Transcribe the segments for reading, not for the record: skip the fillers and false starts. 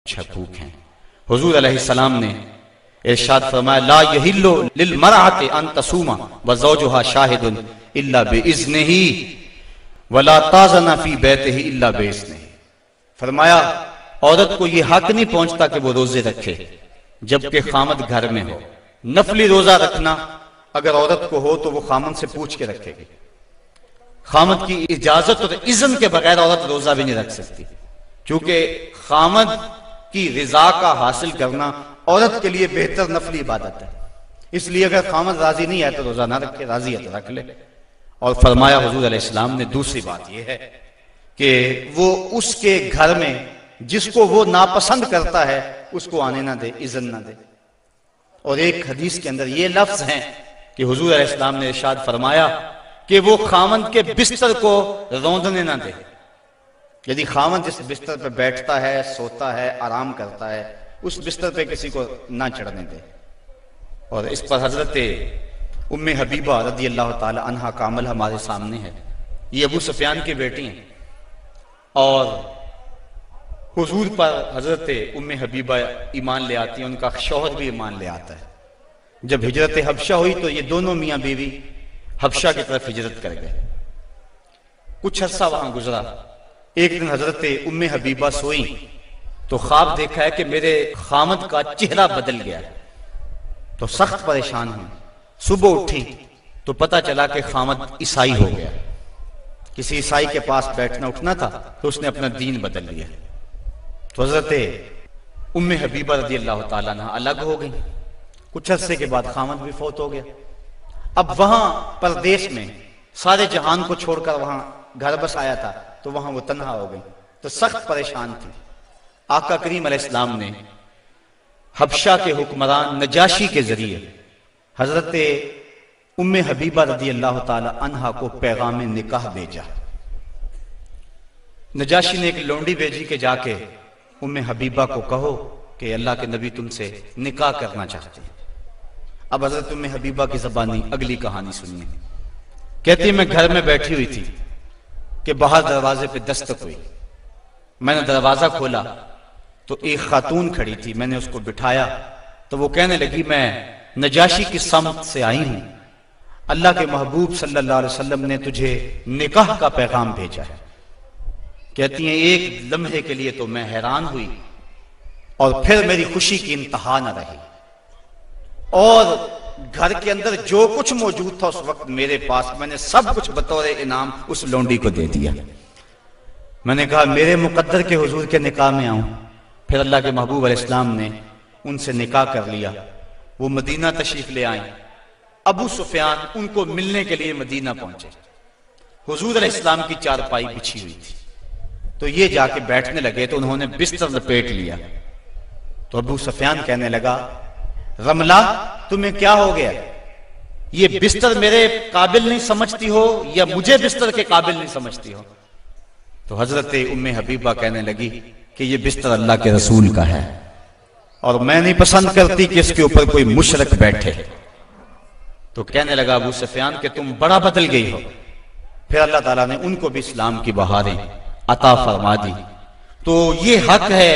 भूख हैं। हुजूर अलैहिस्सलाम ने इरशाद फरमाया, ला यहिल्लु लिल मरअति अन तसूमा व ज़ौजुहा शाहिदुन इल्ला बिइज़्निही वला ताज़ना फी बैतिही इल्ला बिइज़्निही। फरमाया, औरत को यह हक नहीं पहुंचता कि वो रोजे रखे जबकि खामद घर में हो। नफली रोजा रखना अगर औरत को हो तो वो खामद से पूछ के रखेगी। खामद की इजाजत और इज़्न के बगैर औरत रोजा भी नहीं रख सकती, क्योंकि खामद की रिजा का हासिल करना औरत के लिए बेहतर नफली इबादत है। इसलिए अगर खामद राजी नहीं है तो रोजा ना रखे, राजी है तो रख ले। और फरमाया हुजूर अलैहिस्सलाम ने दूसरी बात यह है कि वो उसके घर में जिसको वो नापसंद करता है उसको आने ना दे, इज़्न ना दे। और एक हदीस के अंदर ये लफ्ज हैं कि हुजूर अलैहिस्सलाम ने इरशाद फरमाया कि वो खामद के बिस्तर को रौंदने ना दे। यदि खामद जिस बिस्तर पर बैठता है, सोता है, आराम करता है, उस बिस्तर पे किसी को ना चढ़ने दे। और इस पर हजरत उम्मे हबीबा रज़ी अल्लाह ताला अन्हा का अमल हमारे सामने है। ये अबू सुफियान की बेटी हैं और हुजूर पर हजरत उम्मे हबीबा ईमान ले आती हैं, उनका शौहर भी ईमान ले आता है। जब हिजरत हबशा हुई तो ये दोनों मियाँ बीवी हबशा की तरफ हिजरत कर गए। कुछ अर्सा वहां गुजरा। एक दिन हजरत उम्मे हबीबा सोई तो ख्वाब देखा है कि मेरे खामद का चेहरा बदल गया है, तो सख्त परेशान हुई। सुबह उठी तो पता चला कि खामद ईसाई हो गया। किसी ईसाई के पास बैठना उठना था तो उसने अपना दीन बदल लिया। तो हजरत उम्मे हबीबा रज़ी अल्लाह ताला अन्हा अलग हो गई। कुछ अरसे के बाद खामद भी फौत हो गया। अब वहां परदेश में सारे जहान को छोड़कर वहां घर बस आया था, तो वहां वो तन्हा हो गई, तो सख्त परेशान थी। आका करीम अलैहिस्सलाम ने हबशा के हुक्मरान नजाशी के जरिए हजरत उम्मे हबीबा रज़ी अल्लाह ताला अन्हा को पैगाम निकाह भेजा। नजाशी ने एक लोंडी भेजी के जाके उम्मे हबीबा को कहो कि अल्लाह के नबी तुमसे निकाह करना चाहते हैं। अब हजरत उम्मे हबीबा की ज़बानी अगली कहानी सुनिए। कहती है, मैं घर में बैठी हुई थी कि बाहर दरवाजे पे दस्तक हुई। मैंने दरवाजा खोला तो एक खातून खड़ी थी। मैंने उसको बिठाया तो वो कहने लगी, मैं नजाशी की समत से आई हूं, अल्लाह के महबूब सल्लल्लाहु अलैहि वसल्लम ने तुझे निकाह का पैगाम भेजा है। कहती हैं, एक लम्हे के लिए तो मैं हैरान हुई और फिर मेरी खुशी की इंतहा न रही और घर के अंदर जो कुछ मौजूद था उस वक्त मेरे पास, मैंने सब कुछ बतौर इनाम उस लोंडी को दे दिया। मैंने कहा, मेरे मुकद्दर के हुजूर के निकाह में आऊं। फिर अल्लाह के महबूब अलैहिस्सलाम ने उनसे निकाह कर लिया। वो मदीना तशरीफ ले आए। अबू सुफियान उनको मिलने के लिए मदीना पहुंचे। हुजूर अलैहिस्सलाम की चारपाई बिछी हुई थी, तो ये जाके बैठने लगे तो उन्होंने बिस्तर लपेट लिया। तो अबू सुफियान कहने लगा, रमला तुम्हें क्या हो गया? ये बिस्तर मेरे काबिल नहीं समझती हो या मुझे बिस्तर के काबिल नहीं समझती हो? तो हजरत उम्मे हबीबा कहने लगी कि ये बिस्तर अल्लाह के रसूल का है और मैं नहीं पसंद करती कि इसके ऊपर कोई मुशरक बैठे। तो कहने लगा अबू सुफियान कि तुम बड़ा बदल गई हो। फिर अल्लाह ताला ने उनको भी इस्लाम की बहारें अता फरमा दी। तो ये हक है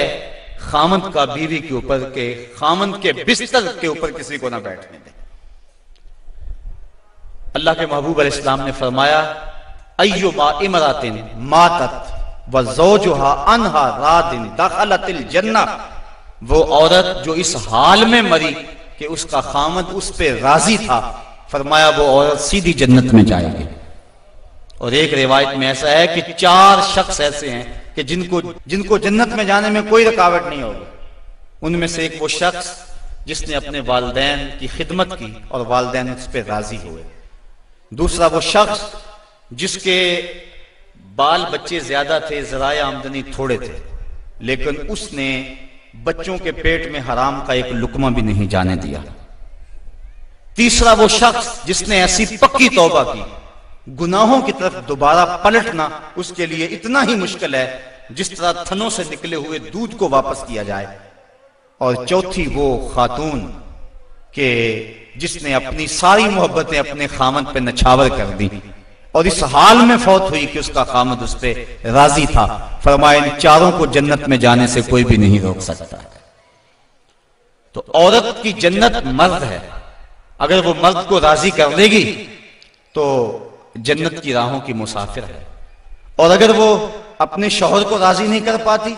खामद का बीवी के ऊपर के खामद के बिस्तर के ऊपर किसी को ना बैठने दे। अल्लाह के महबूब अलैहिस्सलाम ने फरमाया, अय्युमा इमरातिन मातत व ज़ौजुहा अन्हा रादिन दखलतिल जन्नह। वो औरत जो इस हाल में मरी कि उसका खामद उस पे राजी था, फरमाया वो औरत सीधी जन्नत में जाएगी। और एक रिवायत में ऐसा है कि 4 शख्स ऐसे हैं कि जिनको जन्नत में जाने में कोई रुकावट नहीं होगी। उनमें से एक वो शख्स जिसने अपने वालिदैन की खिदमत की और वालिदैन उस पर राजी हुए। दूसरा वो शख्स जिसके बाल बच्चे ज्यादा थे, ज़राए आमदनी थोड़े थे, लेकिन उसने बच्चों के पेट में हराम का एक लुकमा भी नहीं जाने दिया। तीसरा वो शख्स जिसने ऐसी पक्की तौबा की, गुनाहों की तरफ दोबारा पलटना उसके लिए इतना ही मुश्किल है जिस तरह थनों से निकले हुए दूध को वापस किया जाए। और चौथी वो खातून के जिसने अपनी सारी मोहब्बतें अपने खामद पे नछावर कर दी। और इस हाल में फौत हुई कि उसका खामद उस पर राजी था। फरमाया इन चारों को जन्नत में जाने से कोई भी नहीं रोक सकता। तो औरत की जन्नत मर्द है, अगर वो मर्द को राजी कर लेगी तो जन्नत की राहों की मुसाफिर है। और अगर वो अपने शौहर को राजी नहीं कर पाती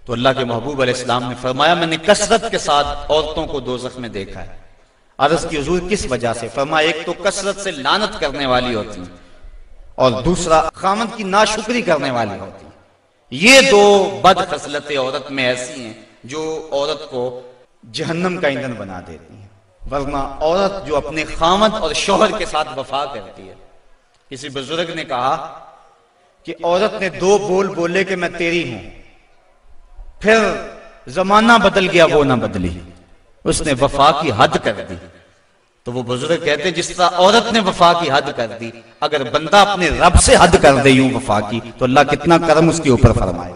तो अल्लाह के महबूब अलैहिस्सलाम ने फरमाया मैंने कसरत के साथ औरतों को दोज़ख में देखा है। अर्ज़ की हुजूर किस वजह से? फरमाया एक तो कसरत से लानत करने वाली होती और दूसरा खामद की नाशुक्री करने वाली होती। ये दो बद खसलतें औरत में ऐसी हैं जो औरत को जहन्नम का ईंधन बना देती हैं। वरना औरत जो अपने खामद और शौहर के साथ वफा करती है। किसी बुजुर्ग ने कहा कि औरत ने दो बोल बोले कि मैं तेरी हूं, फिर जमाना बदल गया वो ना बदली, उसने वफा की हद कर दी। तो वो बुजुर्ग कहते जिस तरह औरत ने वफा की हद कर दी, अगर बंदा अपने रब से हद कर दे यूं वफा की तो अल्लाह कितना करम उसके ऊपर फरमाए।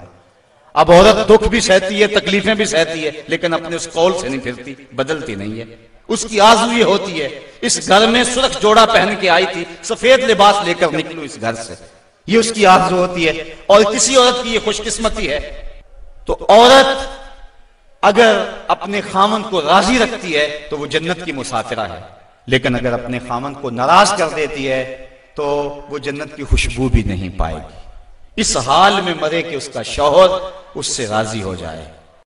अब औरत दुख भी सहती है, तकलीफें भी सहती है, लेकिन अपने उस कौल से नहीं फिरती, बदलती नहीं है। उसकी आरज़ू ये होती है इस घर में सुर्ख जोड़ा पहन के आई थी, सफेद लिबास लेकर निकलूं इस घर से, ये उसकी आरज़ू होती है। और किसी औरत की ये खुशकिस्मती है। तो औरत अगर अपने खामन को राजी रखती है तो वो जन्नत की मुसाफिरा है, लेकिन अगर अपने खामन को नाराज कर देती है तो वो जन्नत की खुशबू भी नहीं पाएगी। इस हाल में मरे कि उसका शौहर उससे राजी हो जाए।